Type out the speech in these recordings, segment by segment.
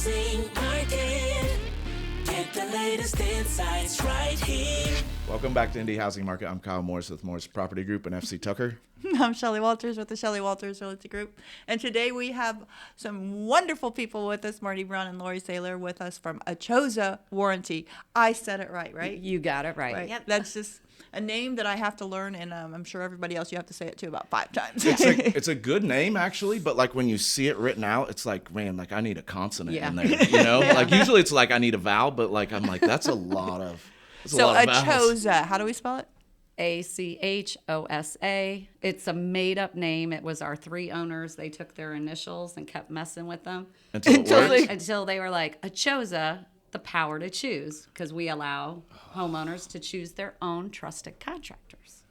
housing market. Get the latest insights right here. Welcome back to Indie Housing Market. I'm Kyle Morris with Morris Property Group and FC Tucker. I'm Shelly Walters with the Shelly Walters Realty Group. And today we have some wonderful people with us, Marti Brown and Lori Saylor with us from ACHOSA Warranty. I said it right? You got it right. Yep. That's just a name that I have to learn, and I'm sure everybody else you have to say it to about 5 times. It's a good name, actually, but like when you see it written out, it's like, man, like I need a consonant in there, you know? Like usually it's like I need a vowel, but like I'm like, that's a lot of So ACHOSA, how do we spell it? ACHOSA. It's a made-up name. It was our 3 owners. They took their initials and kept messing with them until they were like, ACHOSA, the power to choose, because we allow homeowners to choose their own trusted contractors.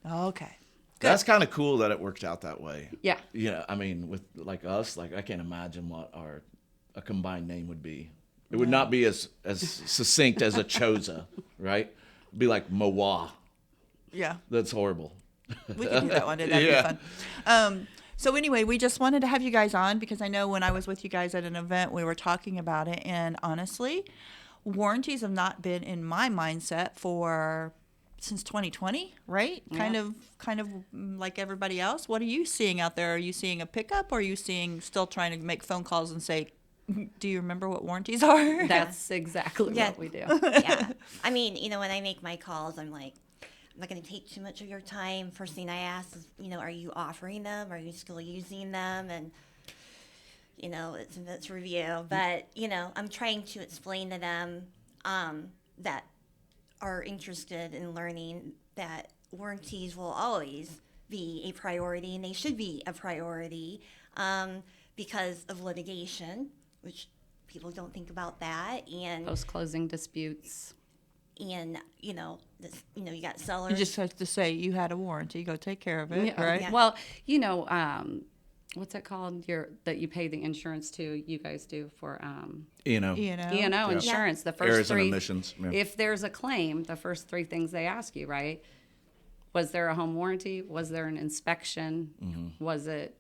Okay. That's kind of cool that it worked out that way. Yeah. Yeah, I mean, with like us, like I can't imagine what a combined name would be. It would not be as succinct as ACHOSA, right? It'd be like Moa. Yeah. That's horrible. We can do that one day. That'd be fun. So anyway, we just wanted to have you guys on because I know when I was with you guys at an event, we were talking about it. And honestly, warranties have not been in my mindset since 2020, right? Yeah. Kind of like everybody else. What are you seeing out there? Are you seeing a pickup, or are you still trying to make phone calls and say, do you remember what warranties are? That's exactly what we do. Yeah. I mean, when I make my calls, I'm like, I'm not going to take too much of your time. First thing I ask is, are you offering them? Are you still using them? And, it's review. But, I'm trying to explain to them that are interested in learning that warranties will always be a priority, and they should be a priority because of litigation, which people don't think about that. And Post-closing disputes. And, you got sellers. You just have to say you had a warranty. Go take care of it, right? Yeah. Well, what's it called? That you pay the insurance to. You guys do for E&O insurance. The first errors 3 and omissions. Yeah. If there's a claim, the first 3 things they ask you, right? Was there a home warranty? Was there an inspection? Mm-hmm. Was it?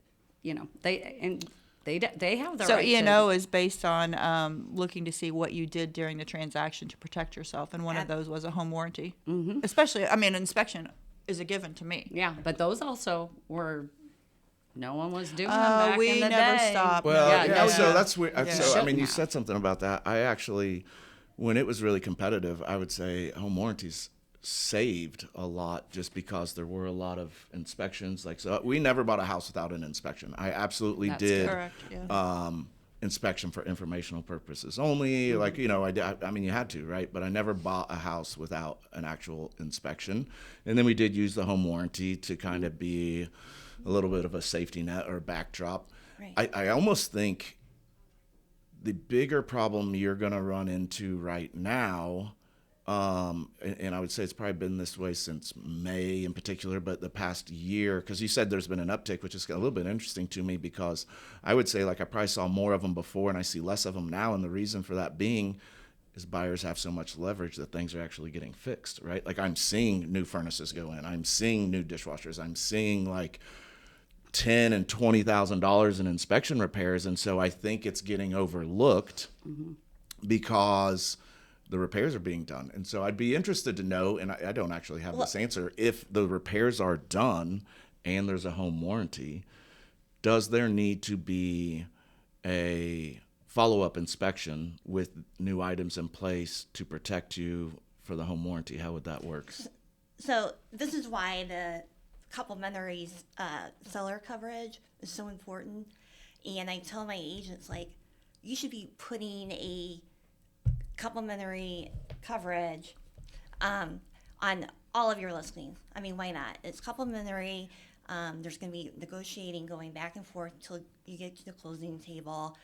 They have the So right E&O is based on looking to see what you did during the transaction to protect yourself, and one of those was a home warranty. Mm-hmm. Especially, inspection is a given to me. Yeah, but those also were. No one was doing them back we in the never day. stopped. Well, so that's weird. Yeah. So, you said something about that. I actually, when it was really competitive, I would say home warranties saved a lot just because there were a lot of inspections. Like, so we never bought a house without an inspection. I absolutely did. Correct, yeah. Inspection for informational purposes only. Mm-hmm. Like, you had to, right? But I never bought a house without an actual inspection. And then we did use the home warranty to kind of be a little bit of a safety net or backdrop. Right. I almost think the bigger problem you're going to run into right now, and I would say it's probably been this way since May in particular, but the past year, because you said there's been an uptick, which is a little bit interesting to me because I would say like I probably saw more of them before and I see less of them now. And the reason for that being is buyers have so much leverage that things are actually getting fixed, right? Like I'm seeing new furnaces go in. I'm seeing new dishwashers. I'm seeing like $10,000 and $20,000 in inspection repairs, and so I think it's getting overlooked because the repairs are being done. And so I'd be interested to know, and I don't actually have this answer, if the repairs are done and there's a home warranty, does there need to be a follow-up inspection with new items in place to protect you for the home warranty? How would that work? So this is why the complimentary seller coverage is so important. And I tell my agents, like, you should be putting a complimentary coverage on all of your listings. I mean, why not? It's complimentary. There's going to be negotiating going back and forth till you get to the closing table.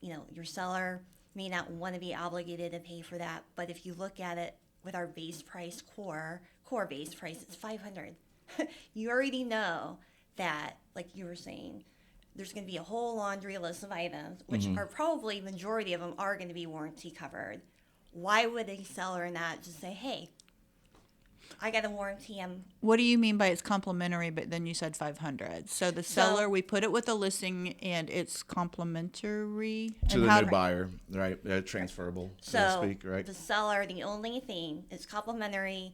Your seller may not want to be obligated to pay for that, but if you look at it with our base price core base price, it's $500. You already know that, like you were saying, there's going to be a whole laundry list of items, which are probably, majority of them are going to be warranty covered. Why would a seller not just say, hey, I got a warranty. What do you mean by it's complimentary, but then you said 500? So the seller, we put it with the listing, and it's complimentary to the new buyer, right? Transferable, so to speak, right? The seller, the only thing is complimentary,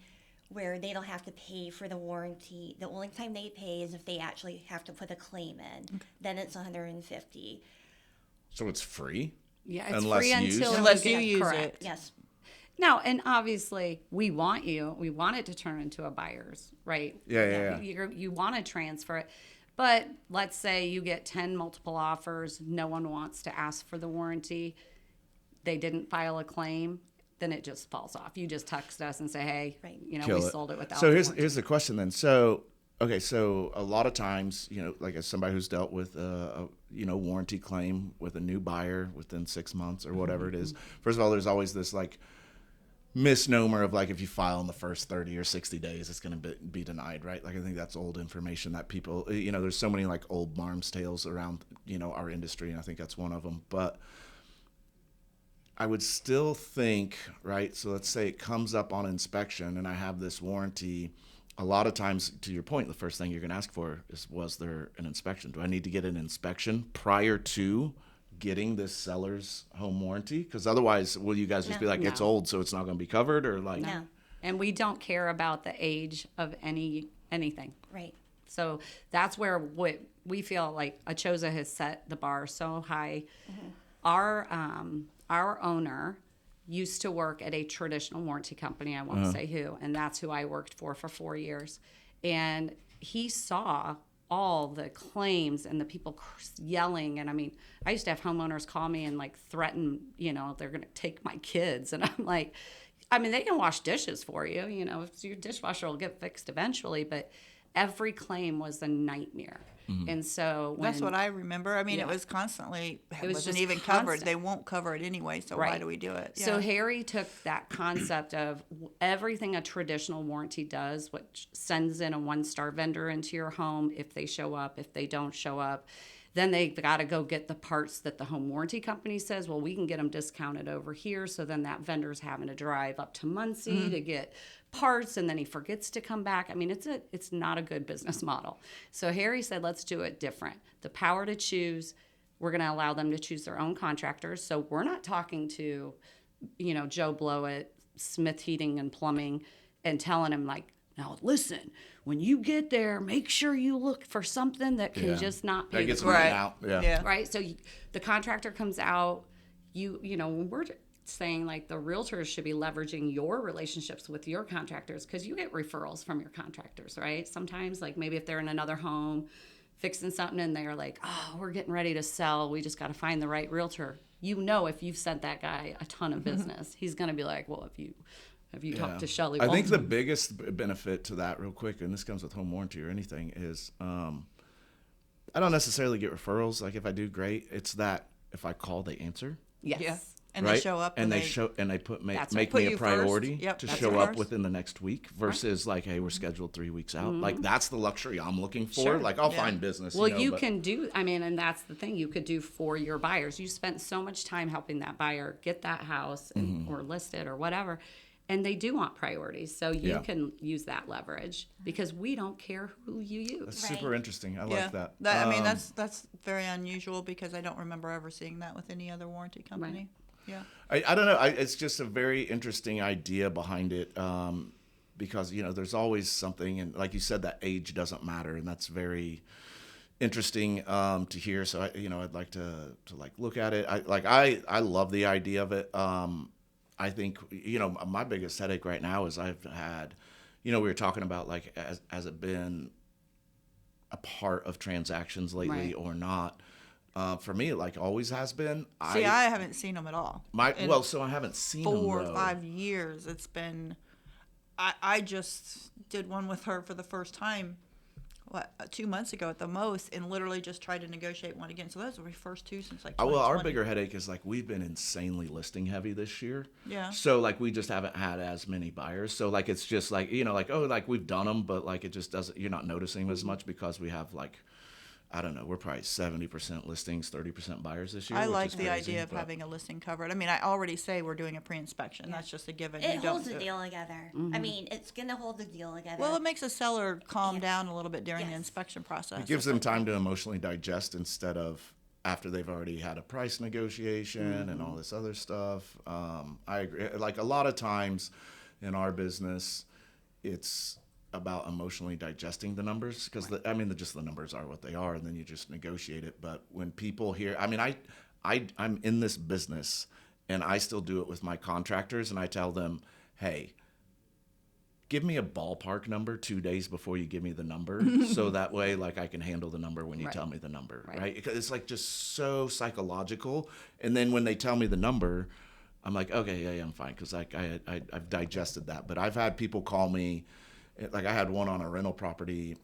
where they don't have to pay for the warranty. The only time they pay is if they actually have to put a claim in. Okay. Then it's $150. So it's free? Yeah, it's free unless you use it. Yes. No, and obviously we want it to turn into a buyer's, right? Yeah. You want to transfer it. But let's say you get 10 multiple offers, no one wants to ask for the warranty, they didn't file a claim, then it just falls off. You just text us and say, hey, we sold it without. So here's the question then. So, okay, so a lot of times, like as somebody who's dealt with a warranty claim with a new buyer within 6 months or whatever it is, first of all, there's always this like misnomer of like if you file in the first 30 or 60 days it's going to be denied, right? Like I think that's old information that people, there's so many like old barns tales around our industry, and I think that's one of them. But I would still think, right, so let's say it comes up on inspection and I have this warranty. A lot of times, to your point, the first thing you're going to ask for is, was there an inspection? Do I need to get an inspection prior to getting this seller's home warranty? Because otherwise, will you guys just be like, it's old, so it's not going to be covered, or like? No. And we don't care about the age of anything. Right. So that's where we feel like ACHOSA has set the bar so high. Mm-hmm. Our owner used to work at a traditional warranty company. I won't say who, and that's who I worked for 4 years. And he saw all the claims and the people yelling. And I mean, I used to have homeowners call me and like threaten, they're going to take my kids. And I'm like, I mean, they can wash dishes for you, your dishwasher will get fixed eventually, but every claim was a nightmare. Mm-hmm. And so that's what I remember. I mean, it was constantly, it wasn't even covered. They won't cover it anyway. So why do we do it? Yeah. So Harry took that concept of everything a traditional warranty does, which sends in a 1-star vendor into your home. If they show up, if they don't show up, then they got to go get the parts that the home warranty company says, well, we can get them discounted over here. So then that vendor's having to drive up to Muncie to get parts, and then he forgets to come back. I mean, it's not a good business model. So Harry said, let's do it different. The power to choose, we're going to allow them to choose their own contractors. So we're not talking to, Joe Blow at Smith Heating and Plumbing and telling him like, now listen, when you get there, make sure you look for something that can just not pay. That gets right out. Yeah. Right. So the contractor comes out. When we're saying like the realtors should be leveraging your relationships with your contractors, because you get referrals from your contractors, right? Sometimes like maybe if they're in another home fixing something and they're like, oh, we're getting ready to sell, we just got to find the right realtor. If you've sent that guy a ton of business, he's going to be like, well, have you talked to Shelly Walters? I think the biggest benefit to that, real quick, and this comes with home warranty or anything, is I don't necessarily get referrals. Like if I do, great. It's that if I call, they answer. Yes. Yeah. And right? they show up. And they make me a priority to show up within the next week versus like, hey, we're scheduled 3 weeks out. Mm-hmm. Like that's the luxury I'm looking for. Sure. Like I'll find business. Well, you can do, and that's the thing you could do for your buyers. You spent so much time helping that buyer get that house or list it or whatever. And they do want priorities. So you can use that leverage because we don't care who you use. That's super interesting. I like that. That's very unusual because I don't remember ever seeing that with any other warranty company. Right. Yeah. I don't know. It's just a very interesting idea behind it because, there's always something. And like you said, that age doesn't matter. And that's very interesting to hear. So, I'd like to look at it. I love the idea of it. I think, my biggest headache right now is I've had, we were talking about like, has it been a part of transactions lately or not? For me, it like always has been. I haven't seen them at all. So I haven't seen 4 them, or 5 years. It's been, I just did one with her for the first time, 2 months ago at the most, and literally just tried to negotiate one again. So those were the first two since like 2020. Well, our bigger headache is like we've been insanely listing heavy this year. Yeah. So like we just haven't had as many buyers. So like it's just like, like, oh, like we've done them, but like it just doesn't, you're not noticing them as much because we have like I don't know, we're probably 70% listings, 30% buyers this year. I which like is the crazy, idea of but- having a listing covered. I mean, I already say we're doing a pre-inspection. That's just a given. It You don't holds the do it. deal together. I mean, it's going to hold the deal together. Well, it makes a seller calm Yes. down a little bit during the Yes. inspection process. It gives them time to emotionally digest instead of after they've already had a price negotiation and all this other stuff. I agree. Like a lot of times in our business, it's about emotionally digesting the numbers because just the numbers are what they are, and then you just negotiate it. But when people hear, I'm in this business, and I still do it with my contractors, and I tell them, hey, give me a ballpark number 2 days before you give me the number, so that way, like, I can handle the number when you tell me the number, right? Because it's like just so psychological. And then when they tell me the number, I'm like, okay, yeah, I'm fine, because like I've digested that. But I've had people call me, like I had one on a rental property.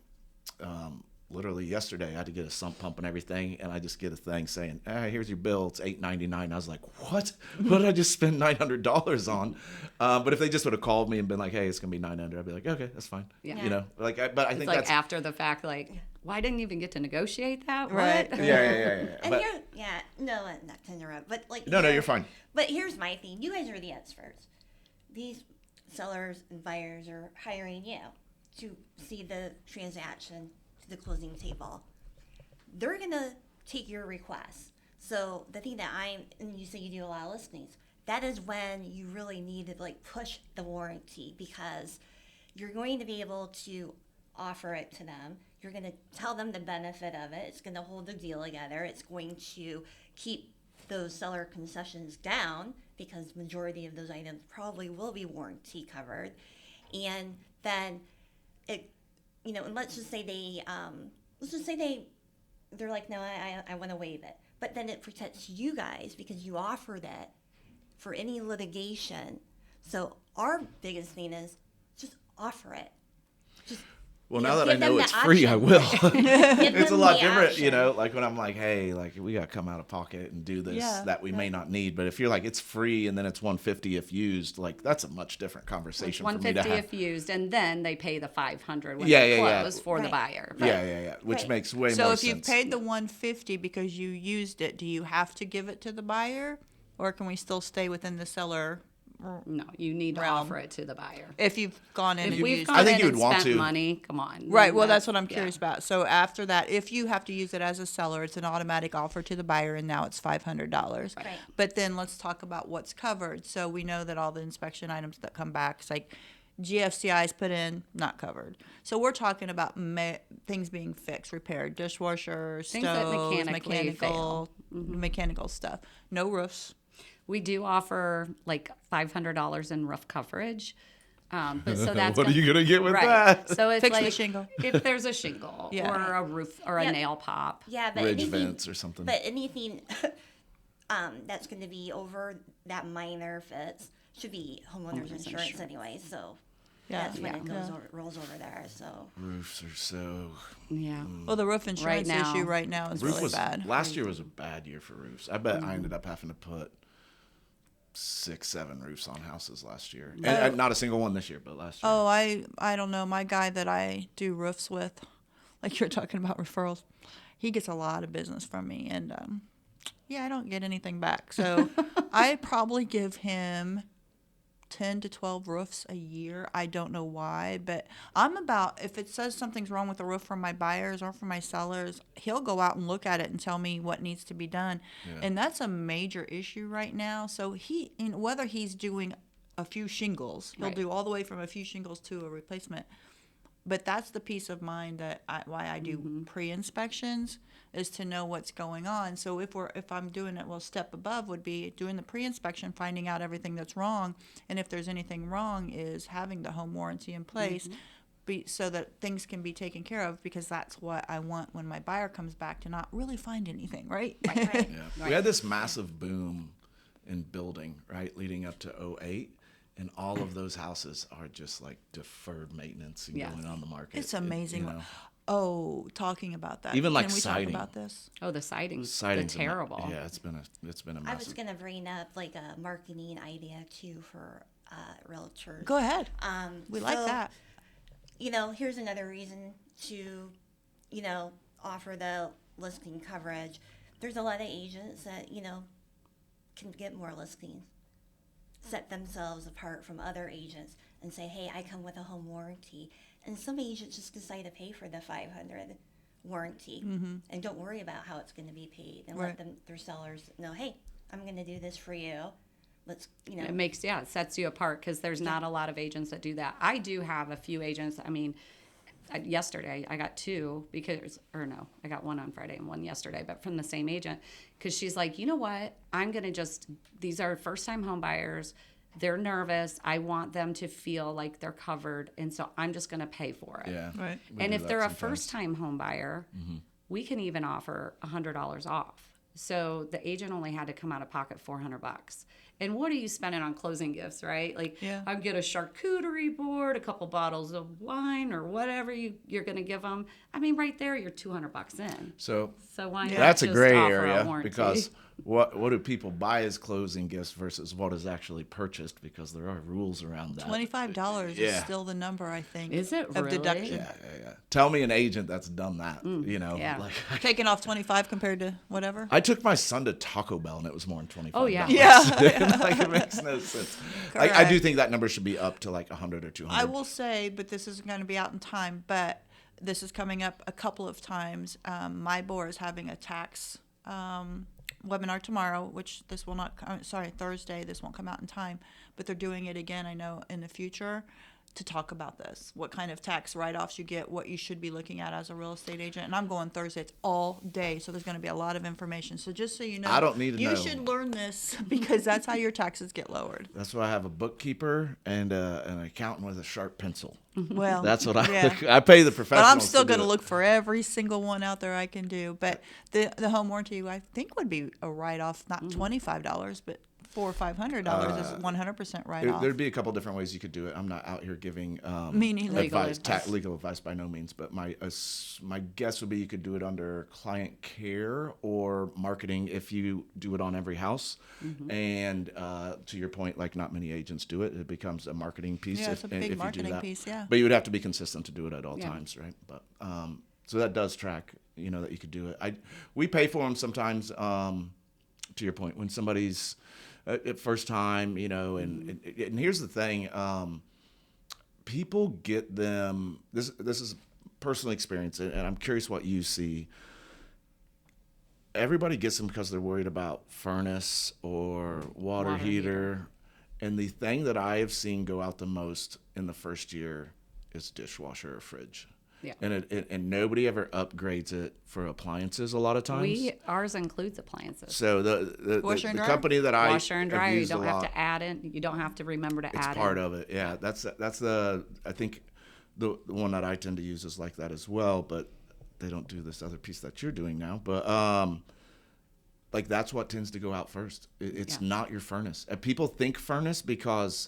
Literally yesterday, I had to get a sump pump and everything, and I just get a thing saying, here's your bill, it's $899. I was like, what did I just spend $900 on? But if they just would have called me and been like, hey, it's gonna be $900, I'd be like, okay, that's fine. Yeah. You know, like, but I It's think like that's after the fact, like, well, I didn't even get to negotiate that. Right. What? yeah. And But not to interrupt, but like no, you're fine. But here's my thing: you guys are the experts. These sellers and buyers are hiring you to see the transaction to the closing table. They're gonna take your requests. So the thing that and you say you do a lot of listings, that is when you really need to like push the warranty, because you're going to be able to offer it to them. You're going to tell them the benefit of it. It's going to hold the deal together. It's going to keep those seller concessions down, because majority of those items probably will be warranty covered. And then and let's just say they're like, no, I want to waive it. But then it protects you guys because you offered it for any litigation. So our biggest thing is just offer it. Well, You now know, that I give them know the it's free, I option. will. Give It's a them lot the different, option. like when I'm like, hey, like we got to come out of pocket and do this Yeah, that we may not need. But if you're like, it's free and then it's $150 if used, like that's a much different It's conversation for me to $150 have. if used, and then they pay the $500 when Yeah, they yeah, yeah. close for the Right. buyer. Yeah. Which Right. makes way So more if sense. you've paid the $150 because you used it, do you have to give it to the buyer, or can we still stay within the seller? No, you need to Realm. offer it to the buyer. If you've gone in If and we've used gone I think in you and would want spent to. money, come on. Right. then Well, that's what I'm curious yeah. about. So after that, if you have to use it as a seller, it's an automatic offer to the buyer, and now it's $500. Right. But then let's talk about what's covered. So we know that all the inspection items that come back, it's like GFCI's put in, not covered. So we're talking about things being fixed, repaired, dishwasher, Things that stoves, mechanically fail. mechanical stuff. No roofs. We do offer like $500 in roof coverage. But so that's What are you gonna get with right. that? So it's Fix the like shingle. if there's a shingle Yeah. or a roof or a Yep. nail pop. Yeah, but Ridge anything, vents or something. But anything that's going to be over that minor fits should be homeowners insurance anyway. So Yeah. that's when it goes Yeah. rolls over there. So Roofs are so. Yeah. Well, the roof insurance now. issue right now is Roof really was bad. last year was a bad year for roofs. I bet I ended up having to put 6-7 roofs on houses last year, and not a single one this year, but last year. Oh, I don't know. My guy that I do roofs with, like you're talking about referrals, he gets a lot of business from me, and I don't get anything back. So I probably give him 10 to 12 roofs a year. I don't know why, but I'm about, if it says something's wrong with the roof for my buyers or for my sellers, he'll go out and look at it and tell me what needs to be done. And that's a major issue right now. So whether he's doing a few shingles, he'll Right. do all the way from a few shingles to a replacement. But that's the peace of mind why I do pre-inspections, is to know what's going on. So if I'm doing it, step above would be doing the pre-inspection, finding out everything that's wrong, and if there's anything wrong, is having the home warranty in place, so that things can be taken care of, because that's what I want when my buyer comes back, to not really find anything, right? right. Yeah. We had this massive boom in building, right, leading up to 2008. And all of those houses are just like deferred maintenance and Yes. going on the market. It's amazing. You know, Oh, talking about that. Even like Can we siding. talk about this? Oh, the siding's siding's terrible. Yeah, it's been a I was massive. going to bring up like a marketing idea too for realtors. Go ahead. We like So, that. Here's another reason to, offer the listing coverage. There's a lot of agents that, can get more listings, set themselves apart from other agents and say, hey, I come with a home warranty. And some agents just decide to pay for the $500 warranty and don't worry about how it's going to be paid and let their sellers know, hey, I'm going to do this for you. Let's, It sets you apart because there's not a lot of agents that do that. I do have a few agents. I mean, yesterday I got two I got one on Friday and one yesterday, but from the same agent, because she's like, you know what? I'm going to these are first-time home buyers. They're nervous. I want them to feel like they're covered, and so I'm just going to pay for it. Yeah. Right. And if they're a first-time home buyer, we can even offer $100 off. So the agent only had to come out of pocket $400. And what are you spending on closing gifts, right? Like, I get a charcuterie board, a couple bottles of wine, or whatever you're going to give them. I mean, right there, you're $200 in. So why not that's a just gray offer area a warranty? because what do people buy as closing gifts versus what is actually purchased, because there are rules around that. $25 is still the number, I think. Is it of really? deduction? Yeah. Tell me an agent that's done that. yeah. Like Taking off 25 compared to whatever. I took my son to Taco Bell and it was more than $25. Oh, yeah. Like it makes no sense. I do think that number should be up to like 100 or 200. I will say, but this isn't going to be out in time, but this is coming up a couple of times. My board is having a tax webinar tomorrow, which this will not, Thursday, this won't come out in time, but they're doing it again, I know, in the future to talk about this, what kind of tax write-offs you get, what you should be looking at as a real estate agent. And I'm going Thursday. It's all day, so there's going to be a lot of information. So just so you know, I don't need to know. You should learn this because that's how your taxes get lowered. That's why I have a bookkeeper and an accountant with a sharp pencil. Well, That's what I pay the professionals. But I'm still going to look for every single one out there I can do. But the home warranty, I think, would be a write-off, not $25, but $400 or $500 is 100% write-off. There'd be a couple different ways you could do it. I'm not out here giving legal advice by no means, but my guess would be you could do it under client care or marketing if you do it on every house. And to your point, like not many agents do it. It becomes a marketing piece. Yeah, it's a big marketing piece, yeah. But you would have to be consistent to do it at all times, right? But so that does track, that you could do it. We pay for them sometimes. To your point, when somebody's at first time, and here's the thing, people get them. This is personal experience, and I'm curious what you see. Everybody gets them because they're worried about furnace or water heater, and the thing that I have seen go out the most in the first year is dishwasher or fridge. Yeah. And nobody ever upgrades it for appliances a lot of times. Ours includes appliances. So the company that I washer and dryer, you don't have to add it. You don't have to remember to add it. It's part of it. Yeah, that's I think the one that I tend to use is like that as well, but they don't do this other piece that you're doing now. But like that's what tends to go out first. It's not your furnace. And people think furnace because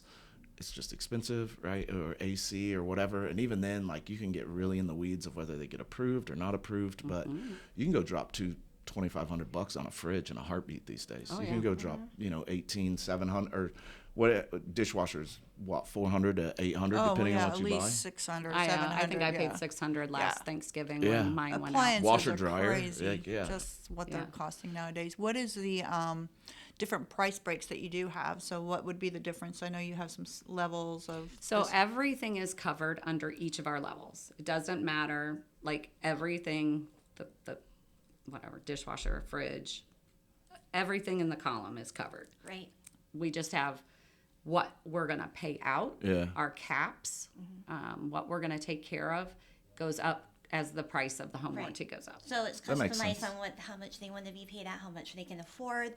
it's just expensive, right? Or AC or whatever. And even then, like you can get really in the weeds of whether they get approved or not approved. But you can go drop $2,500 on a fridge in a heartbeat these days. You can go drop, $1,700 or what dishwashers, $400 to $800 depending on what you buy. At least 600, I 700. think I paid $600 last Thanksgiving when mine went out. Appliances Washer, are dryer, crazy, yeah. just what they're costing nowadays. What is the different price breaks that you do have? So what would be the difference? I know you have some levels of. So everything is covered under each of our levels. It doesn't matter, like everything, the whatever, dishwasher, fridge, everything in the column is covered. Right. We just have what we're going to pay out, our caps, what we're going to take care of goes up as the price of the home warranty goes up. So it's customized on how much they want to be paid out, how much they can afford.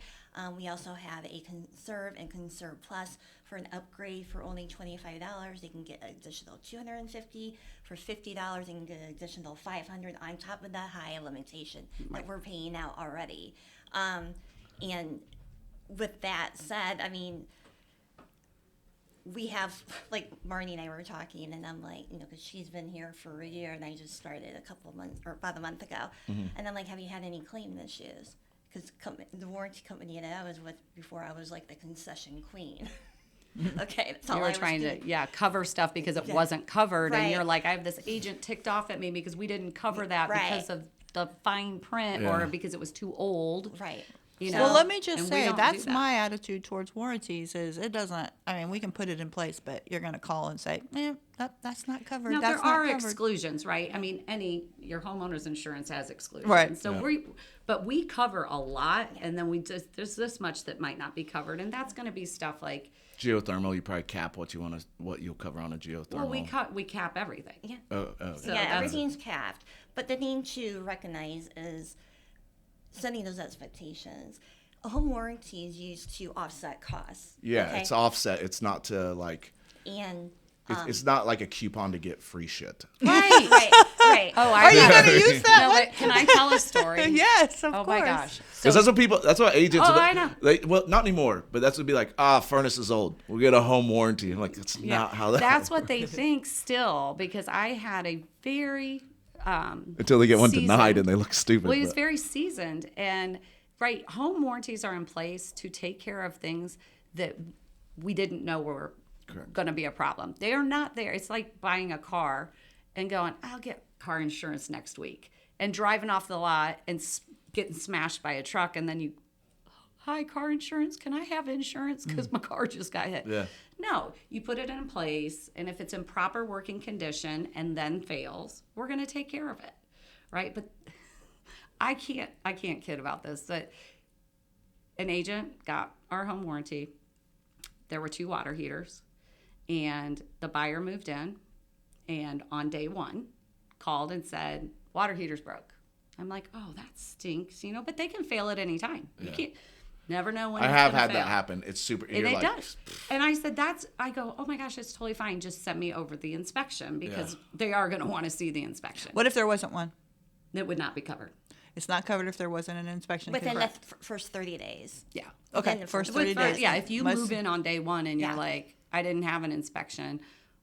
We also have a Conserve and Conserve Plus. For an upgrade for only $25, they can get an additional $250. For $50, they can get an additional $500 on top of the high limitation that we're paying out already. And with that said, I mean, we have, like Marti and I were talking, and I'm like, because she's been here for a year, and I just started a couple of months, or about a month ago. And I'm like, have you had any claim issues? Because the warranty company that I was with before, I was like the concession queen. Okay, that's all you were trying to cover stuff because it wasn't covered, and you're like, I have this agent ticked off at me because we didn't cover that because of the fine print or because it was too old. Right. You know, Well, let me just and we say, don't that's do that. my attitude towards warranties is it doesn't, I mean, we can put it in place, but you're going to call and say, that's not covered. Now, that's there are not covered. exclusions, right? I mean, your homeowner's insurance has exclusions. Right. So but we cover a lot, and then there's this much that might not be covered, and that's going to be stuff like Geothermal, you probably cap what you'll cover on a geothermal. well, we cap everything. Yeah. So Yeah, everything's capped. But the thing to recognize is setting those expectations. A home warranty is used to offset costs. Yeah, okay? it's offset. It's not to like. And It's not like a coupon to get free shit. Right. right. Oh, Are you going to use that No, one? but can I tell a story? Yes, of Oh course. my gosh. Because that's what agents. Oh, I know. Well, not anymore. But that's would be like, furnace is old. We'll get a home warranty. I'm like, that's not how that. That's what they think still, because I had a very until they get one seasoned- denied and they look stupid. Well, he was but- very seasoned, and home warranties are in place to take care of things that we didn't know were going to be a problem. They are not there. It's like buying a car and going, I'll get car insurance next week, and driving off the lot and getting smashed by a truck, and then hi, car insurance, can I have insurance because my car just got hit? Yeah. No, you put it in place, and if it's in proper working condition and then fails, we're going to take care of it, right? But I can't kid about this. That an agent got our home warranty. There were 2 water heaters, and the buyer moved in, and on day 1, called and said, water heater's broke. I'm like, oh, that stinks, but they can fail at any time. You can't never know when. I it's have gonna had fail. that happen. It's super. And you're it like, does. And I said, I go, oh my gosh, it's totally fine. Just send me over the inspection, because they are going to want to see the inspection. What if there wasn't one? It would not be covered. It's not covered if there wasn't an inspection. Within the correct? first 30 days. Yeah. Okay, within the first first 30 But days. yeah, if you Most- move in on day 1 and you're Yeah. like, I didn't have an inspection,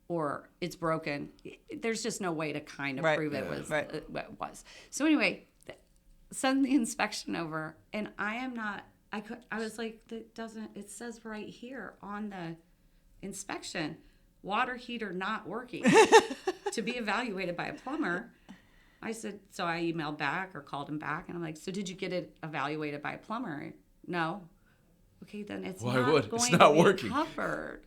or it's broken, there's just no way to kind of Right. prove it was Right. what it was. So anyway, send the inspection over, and I was like, it says right here on the inspection, water heater not working, to be evaluated by a plumber. I said, so I emailed back or called him back, and I'm like, so did you get it evaluated by a plumber? No. Okay, then it's Why not would? going It's not to be working. covered.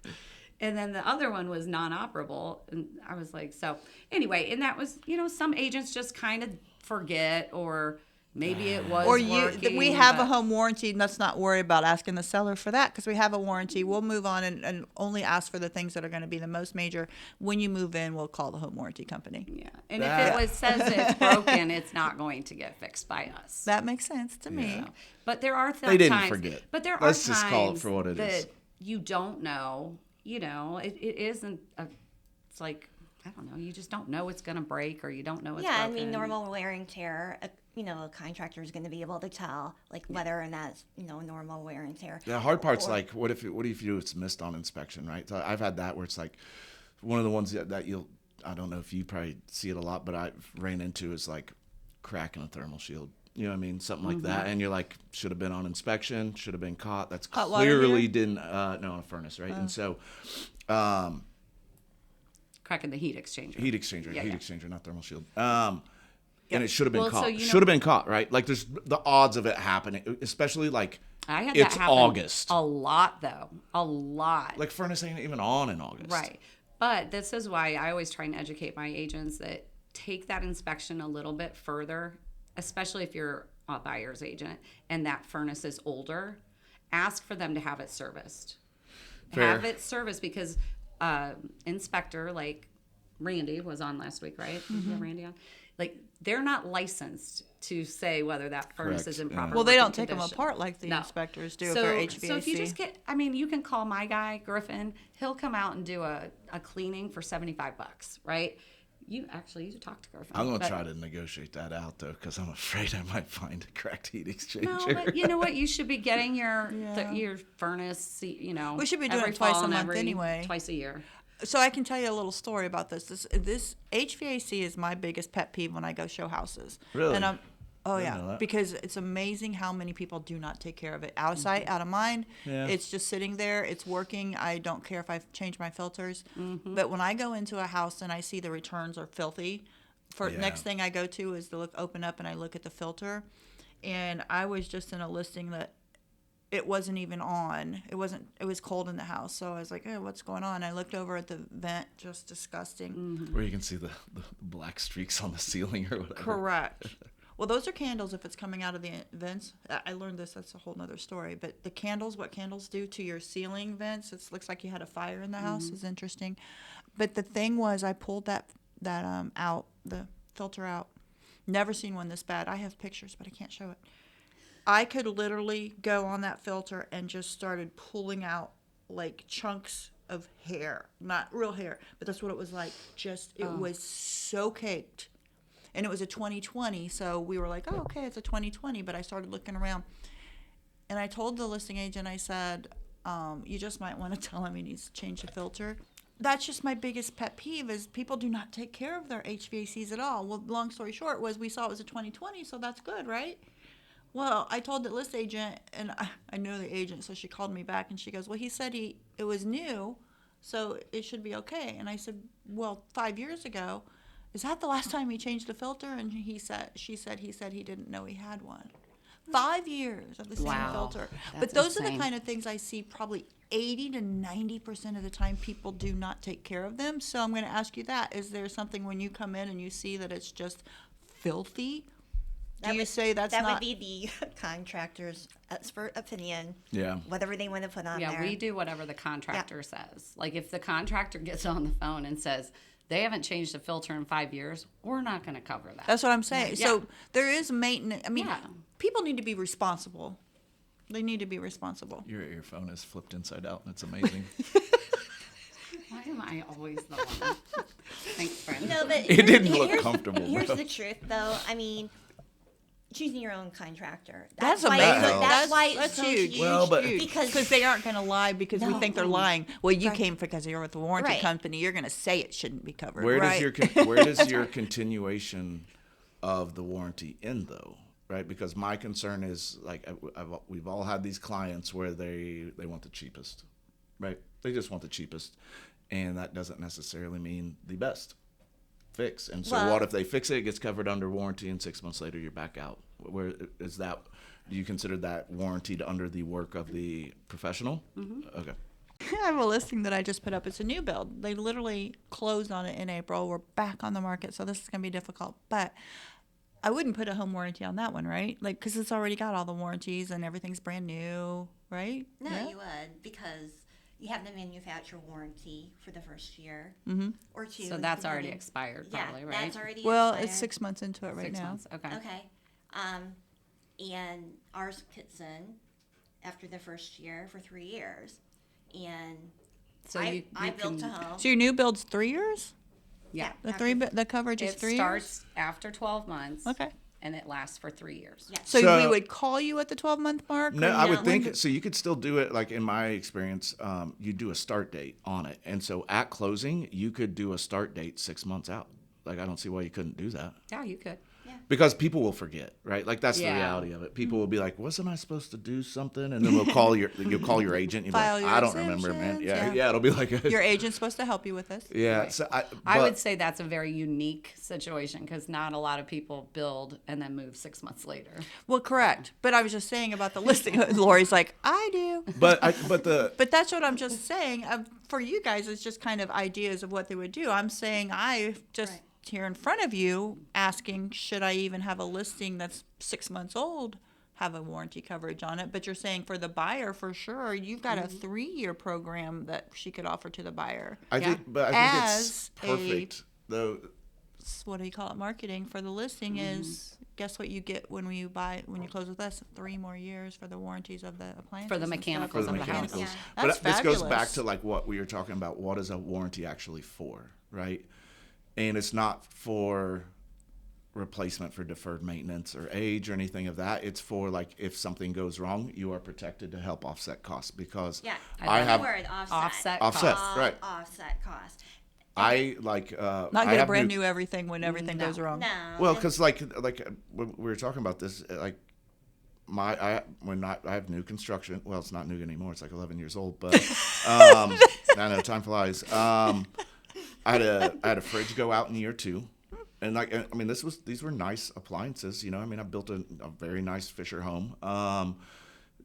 And then the other one was non-operable, and I was like, so anyway, and that was, some agents just kind of forget, or maybe it was Or working, we have a but- home warranty. And let's not worry about asking the seller for that because we have a warranty. We'll move on and only ask for the things that are going to be the most major. When you move in, we'll call the home warranty company. Yeah, and if it says it's broken, it's not going to get fixed by us. That makes sense to me. But there are They didn't times, forget. But there Let's are times just call it for what it that is. you don't know. It isn't. It's like, I don't know. You just don't know it's going to break, or you don't know it's Yeah, broken. I mean, normal wear and tear, a contractor is going to be able to tell, like, whether or not it's, normal wear and tear. The hard part's like, what if it's missed on inspection, right? So I've had that where it's like one of the ones that I don't know if you probably see it a lot, but I've ran into is like cracking a thermal shield. You know what I mean? Something like that. And you're like, should have been on inspection, should have been caught. That's Hot water clearly heater? didn't, no, on a furnace, right? And so, Cracking the heat exchanger. heat exchanger, Yeah, heat yeah. exchanger, not thermal shield. And it should have been Well, so caught. you know- Should have been caught, right? Like there's the odds of it happening, especially like I had it's that happen August. a lot, though. A lot. Like furnace ain't even on in August. Right. But this is why I always try and educate my agents that take that inspection a little bit further, especially if you're a buyer's agent and that furnace is older. Ask for them to have it serviced. Fair. Have it serviced, because inspector like Randy was on last week, right? Mm-hmm. You have Randy on? Like, they're not licensed to say whether that furnace Correct, is in yeah. proper Well, they working don't take them condition. apart like the No. inspectors do So, if they're HVAC. so if you just you can call my guy, Griffin. He'll come out and do a cleaning for $75, right? You talk to Griffin. I'm going to but- try to negotiate that out, though, because I'm afraid I might find a cracked heat exchanger. No, but you know what? You should be getting your Yeah. your furnace, We should be doing every it twice fall a and month anyway. Twice a year. So I can tell you a little story about this. This HVAC is my biggest pet peeve when I go show houses. Really? And oh Didn't know yeah, that. because it's amazing how many people do not take care of it. Out of sight, out of mind. Yeah. It's just sitting there. It's working. I don't care if I've changed my filters. Mm-hmm. But when I go into a house and I see the returns are filthy, Next thing I go to is to open up and I look at the filter, and I was just in a listing that it wasn't even on. It was cold in the house. So I was like, oh, what's going on? I looked over at the vent, just disgusting. Mm-hmm. Where you can see the black streaks on the ceiling or whatever. Correct. Well, those are candles if it's coming out of the vents. I learned this. That's a whole nother story. But the candles, what candles do to your ceiling vents, it looks like you had a fire in the house. Is interesting. But the thing was, I pulled that out, the filter out. Never seen one this bad. I have pictures, but I can't show it. I could literally go on that filter and just started pulling out like chunks of hair. Not real hair, but that's what it was like. It was so caked. And it was a 2020, so we were like, oh, okay, it's a 2020. But I started looking around. And I told the listing agent, I said, you just might want to tell him he needs to change the filter. That's just my biggest pet peeve is people do not take care of their HVACs at all. Well, long story short was we saw it was a 2020, so that's good, right? Well, I told the list agent, and I know the agent, so she called me back, and she goes, well, he said it was new, so it should be okay. And I said, well, 5 years ago, is that the last time he changed the filter? And she said he didn't know he had one. 5 years of the same filter. But those are the kind of things I see probably 80 to 90% of the time people do not take care of them. So I'm going to ask you that. Is there something when you come in and you see that it's just filthy? That would be the contractor's expert opinion. Yeah. Whatever they want to put on there. Yeah, we do whatever the contractor says. Like if the contractor gets on the phone and says they haven't changed the filter in 5 years, we're not going to cover that. That's what I'm saying. Yeah. So there is maintenance. I mean, people need to be responsible. They need to be responsible. Your earphone is flipped inside out, and it's amazing. Why am I always the one? Thanks, friend. No, but It didn't look comfortable. Here's the truth, though. I mean, choosing your own contractor. That's why amazing. That's why it's that's so huge. Well, but- because they aren't going to lie because we think they're lying. Well, you came because you're with the warranty Right. company. You're going to say it shouldn't be covered. Where right? does your continuation of the warranty end, though? Right, because my concern is like we've all had these clients where they want the cheapest, right? They just want the cheapest, and that doesn't necessarily mean the best fix. And so, what if they fix it, it gets covered under warranty, and 6 months later you're back out? Where is that? Do you consider that warranted under the work of the professional? Mm-hmm. Okay. I have a listing that I just put up. It's a new build. They literally closed on it in April. We're back on the market, so this is going to be difficult, but I wouldn't put a home warranty on that one, right? Like, because it's already got all the warranties and everything's brand new, right? No, Yeah. you would, because you have the manufacturer warranty for the first year or two. So that's already expired, probably, right? That's already Well, expired. it's 6 months into it right 6 now. months. Okay. Okay. And ours kicks in after the first year for 3 years. And So I you built a can- home. So your new build's 3 years? Yeah. The coverage is It 3 years? starts after 12 months. Okay. And it lasts for 3 years. Yeah. So, So- we would call you at the 12-month mark? No, or I no? would think so. You could still do it. Like in my experience, you do a start date on it, and so at closing, you could do a start date 6 months out. Like I don't see why you couldn't do that. Yeah, you could. Because people will forget, right? Like that's the Yeah. reality of it. People will be like, "Wasn't I supposed to do something?" And then you'll call your agent. And you'll be File like, your "I don't remember, man." exemptions, Yeah, yeah. yeah. It'll be like Your agent's supposed to help you with this. yeah. Right. So I but- would say that's a very unique situation because not a lot of people build and then move 6 months later. Well, correct. But I was just saying about the listing. Lori's like, I do. But But that's what I'm just saying. For you guys, it's just kind of ideas of what they would do. I'm saying I just here in front of you asking, should I even have a listing that's 6 months old have a warranty coverage on it? But you're saying for the buyer, for sure, you've got a 3-year program that she could offer to the buyer. I think it's As perfect though. What do you call it? Marketing for the listing is, guess what you get when you close with us? 3 more years for the warranties of the appliances. For the and stuff. mechanicals For the of the house. mechanicals. Yeah. But That's this goes fabulous. back to like what we were talking about. What is a warranty actually for, right? And it's not for replacement for deferred maintenance or age or anything of that. It's for like if something goes wrong, you are protected to help offset costs because I have word offset. offset, costs. right. Offset cost. I like Not I get a have brand new everything when everything No. goes wrong. No. Well, because like when we were talking about this, like I have new construction. Well, it's not new anymore. It's like 11 years old, but I know time flies. I had a fridge go out in year 2, And like, I mean, these were nice appliances, you know. I mean, I built a very nice Fisher home.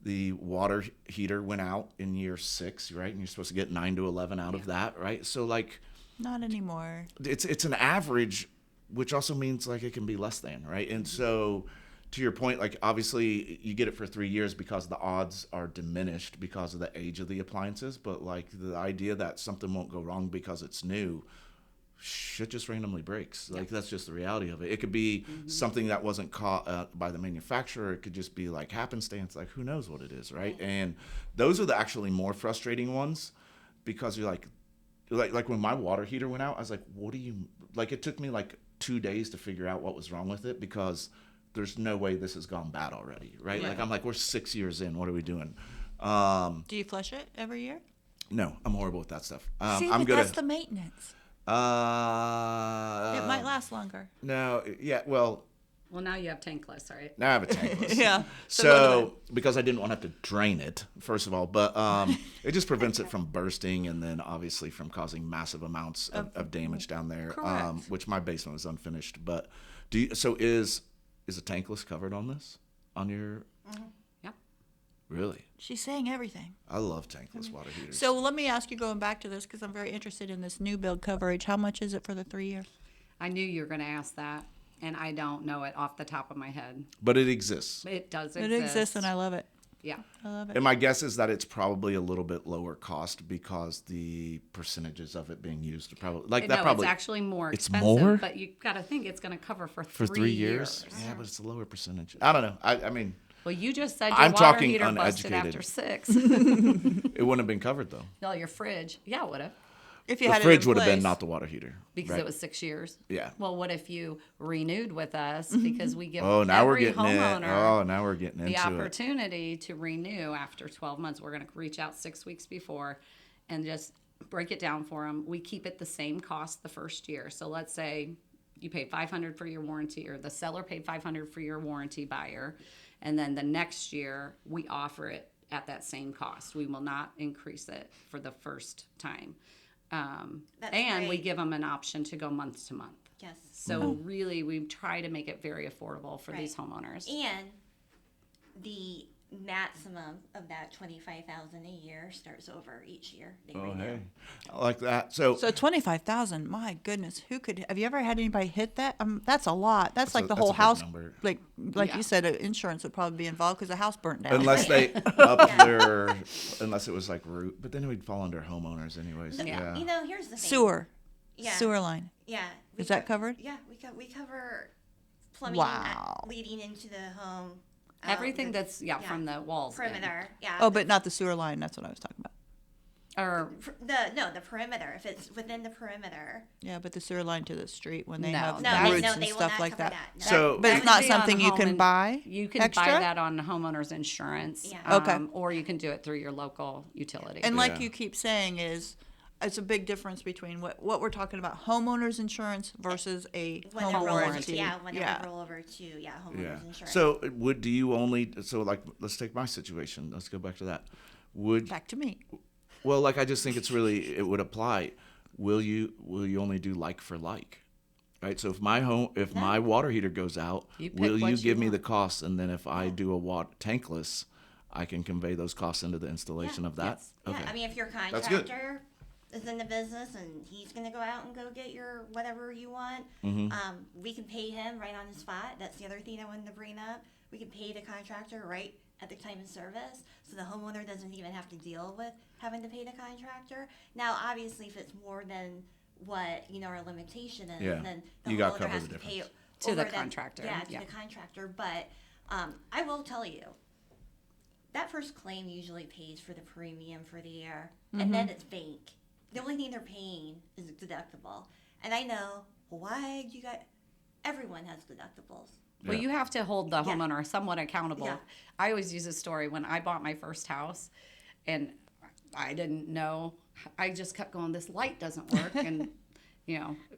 The water heater went out in year 6, right? And you're supposed to get 9 to 11 out of that, right? So like, not anymore. It's an average, which also means like it can be less than, right? And so, to your point, like obviously you get it for 3 years because the odds are diminished because of the age of the appliances. But like the idea that something won't go wrong because it's new, shit just randomly breaks. Like that's just the reality of it. It could be something that wasn't caught by the manufacturer. It could just be like happenstance. Like who knows what it is, right? And those are the actually more frustrating ones, because you're like when my water heater went out, I was like, what do you like? It took me like 2 days to figure out what was wrong with it, because there's no way this has gone bad already, right? Yeah. Like I'm like, we're 6 years in. What are we doing? Do you flush it every year? No, I'm horrible with that stuff. See, I'm but good that's at the maintenance. it It might last longer. No, yeah, well, Well, now you have tankless, right? now I have a tankless. Yeah. So because I didn't want to have to drain it, first of all, but it just prevents it from bursting, and then obviously from causing massive amounts of damage down there. Correct. Which my basement was unfinished. But is a tankless covered on this? On your Yeah. Really? She's saying everything. I love tankless water heaters. So let me ask you, going back to this, because I'm very interested in this new build coverage. How much is it for the 3 years? I knew you were going to ask that, and I don't know it off the top of my head. But it exists. It does It exist. exists, and I love it. Yeah. I love it. And my guess is that it's probably a little bit lower cost because the percentages of it being used are probably like that. No, Probably it's actually more It's expensive, more? but you got to think it's going to cover for for 3 years. Yeah, but it's a lower percentage. I don't know. I mean, Well, you just said your I'm water talking heater busted uneducated. after 6. it wouldn't have been covered though. No, your fridge. Yeah, it would have. If you The had fridge it in would have been place. not the water heater. Because right? it was 6 years. Yeah. Well, what if you renewed with us? Because we give Oh, now we're every getting homeowner it. Oh, now we're getting the into it. opportunity to renew after 12 months. We're going to reach out 6 weeks before and just break it down for them. We keep it the same cost the first year. So let's say you paid $500 for your warranty, or the seller paid $500 for your warranty buyer, and then the next year we offer it at that same cost. We will not increase it for the first time. And we great. give them an option to go month to month. Yes. So really, we try to make it very affordable for these Right. homeowners. And the maximum of that $25,000 a year starts over each year. They Oh, renew. hey, I like that. So, So 25,000. My goodness, who could? Have you ever had anybody hit that? That's a lot. That's like the that's whole a big house. number. Like Yeah. you said, insurance would probably be involved because the house burnt down. unless they up their, unless it was like root, but then we'd fall under homeowners anyways. Yeah. You know, here's the thing. sewer, Yeah. sewer line. Yeah. Is that covered? Yeah, we cover plumbing Wow. leading into the home. Everything the- that's from the walls. in. perimeter. Yeah. Oh, but not the sewer line. That's what I was talking about. Or the perimeter. If it's within the perimeter. Yeah, but the sewer line to the street when they No. have No, roots no, and they will stuff not like cover that. that. No. So, But That it's could not be on something you home can and- buy. You can extra? buy that on homeowners insurance. Yeah. Okay. Or you can do it through your local utility. And like Yeah. you keep saying, it's a big difference between what we're talking about, homeowners insurance versus a When home it rolls, warranty. when it roll over to homeowners Yeah. insurance. So do you only, so like, let's take my situation. Let's go back to that. Back to me. Well, like, I just think it would apply. Will you only do like for like? Right? So if my water heater goes out, You pick will what you you give me the want. costs? And then if I do a tankless, I can convey those costs into the installation of that? Yes. Yeah, Okay. I mean, if your That's good. contractor is in the business and he's going to go out and go get your whatever you want, we can pay him right on the spot. That's the other thing I wanted to bring up. We can pay the contractor right at the time of service, so the homeowner doesn't even have to deal with having to pay the contractor. Now, obviously, if it's more than what our limitation is, Yeah. then the You gotta homeowner cover has the to pay difference. To over the that- contractor, Yeah, to yeah. the contractor. But I will tell you, that first claim usually pays for the premium for the year, and then it's bank. The only thing they're paying is deductible. And I know, why do you got? Everyone has deductibles. Well, Yeah. you have to hold the homeowner somewhat accountable. Yeah. I always use a story when I bought my first house, and I didn't know. I just kept going, this light doesn't work. And,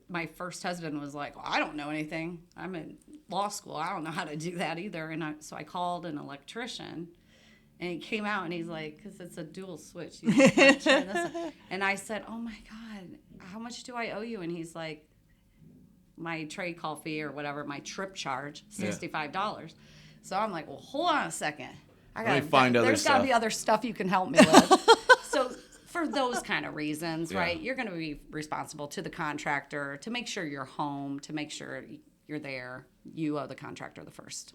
my first husband was like, well, I don't know anything. I'm in law school. I don't know how to do that either. And so I called an electrician, and he came out, and he's like, because it's a dual switch. You just can't turn this on. And I said, oh, my God, how much do I owe you? And he's like, my trade call fee or whatever, my trip charge, $65. So I'm like, well, hold on a second. Let me find other There's got to be stuff. other stuff you can help me with. So for those kind of reasons, right, you're going to be responsible to the contractor to make sure you're home, to make sure you're there. You owe the contractor the first.